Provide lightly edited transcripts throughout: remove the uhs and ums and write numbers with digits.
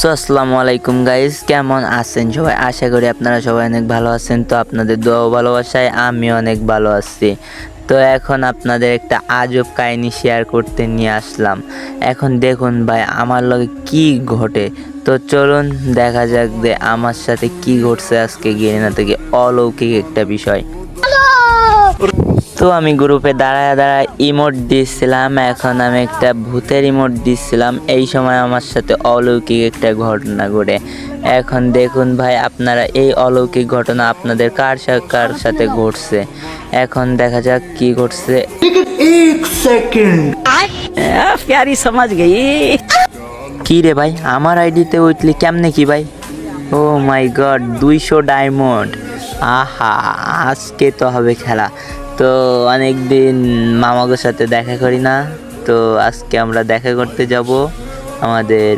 So আসসালামু আলাইকুম guys, কেমন আছেন সবাই? আশা করি আপনারা সবাই অনেক ভালো আছেন। তো আপনাদের দোয়া ও ভালোবাসায় আমি অনেক ভালো আছি। তো এখন আপনাদের একটা আজব কাহিনী শেয়ার করতে নিয়ে আসলাম। এখন দেখুন ভাই, আমার লগে কি ঘটে। তো চলুন দেখা যাক যে আমার সাথে কি ঘটছে আজকে গেরিনা থেকে। অলৌকিক একটা বিষয়। তো আমি গ্রুপে দাঁড়ায় ইমোট দিচ্ছিলাম। এখন আমি একটা ভূতের ইমোট দিচ্ছিলাম। এই সময় আমার সাথে অলৌকিক একটা ঘটনা ঘটে। এখন দেখুন ভাই, আপনারা এই অলৌকিক ঘটনা আপনাদের কার সাথে ঘটছে। এখন দেখা যাক কি ঘটছে। एक सेकंड প্যারি সমাজ গেই। কি রে ভাই, আমার আইডিতে উঠলি কেমনে কি ভাই? ও মাই গড, 200 ডায়মন্ড। আহা, আজকে তো হবে খেলা। তো অনেক দিন মামাগোর সাথে দেখা করি না। তো আজকে আমরা দেখা করতে যাব। আমাদের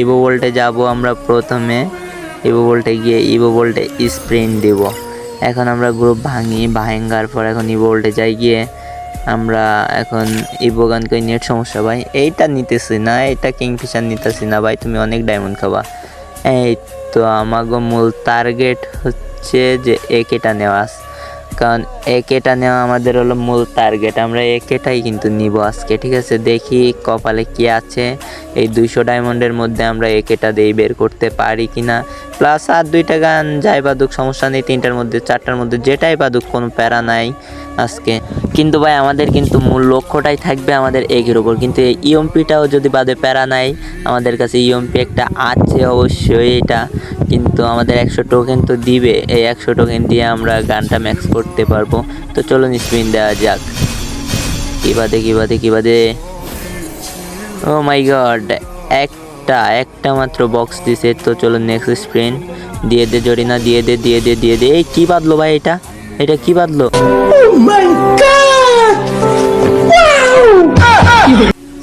ইভো ভোল্টে যাব। আমরা প্রথমে ইভো ভোল্টে গিয়ে ইভো ভোল্টে স্প্রিন্ট দেব। এখন আমরা গ্রুপ ভাঙার পর এখন ইভো ভোল্টে যাই। গিয়ে আমরা এখন ইভো গান করে নেট সমস্যা ভাই, এইটা নিতেছি না, এটা কিংফিশার নিতেছি না ভাই, তুমি অনেক ডায়মন্ড খাবা। এই তো আমাগো মূল টার্গেট হচ্ছে যে একেটা নেওয়া, কারণ একেটা নেওয়া আমাদের হলো মূল টার্গেট। আমরা একেটাই কিন্তু নিব আজকে, ঠিক আছে? দেখি কপালে কি আছে। এই 200 ডায়মন্ডের মধ্যে আমরা একেটা দিয়ে বের করতে পারি কিনা। প্লাস আর 2টা গান যাই বাদুক, সমস্যা নেই। 3টার মধ্যে 4টার মধ্যে যেটাই বাদুক, কোনো প্যারা নাই আজকে। কিন্তু ভাই আমাদের কিন্তু মূল লক্ষ্যটাই থাকবে আমাদের একের ওপর। কিন্তু এই ইএমপিটাও যদি বাদে প্যারা নাই, আমাদের কাছে ইএমপি একটা আছে অবশ্যই এটা। কিন্তু আমাদের 100 টোকেন তো দিবে। এই 100 টোকেন দিয়ে আমরা গানটা ম্যাক্স করতে পারবো। তো চলুন স্পিন দেওয়া যাক। কি বাদে ও মাই গড, একটা মাত্র বক্স দিছে। তো চলুন নেক্সট স্পিন দিয়ে দে জরিনা, দিয়ে দে। এই কি বাদলো ভাই, এটা কি বাদলো?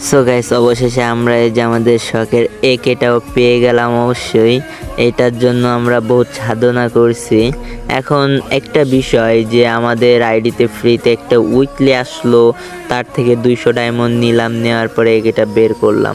সো গাইস, অবশেষে আমরা এই যে আমাদের শখের একেটাও পেয়ে গেলাম। অবশ্যই এটার জন্য আমরা বহুত সাধনা করছি। এখন একটা বিষয় যে আমাদের আইডিতে ফ্রিতে একটা উইকলি আসলো, তার থেকে 200 ডায়মন্ড নিলাম। নেওয়ার পরে একেটা বের করলাম।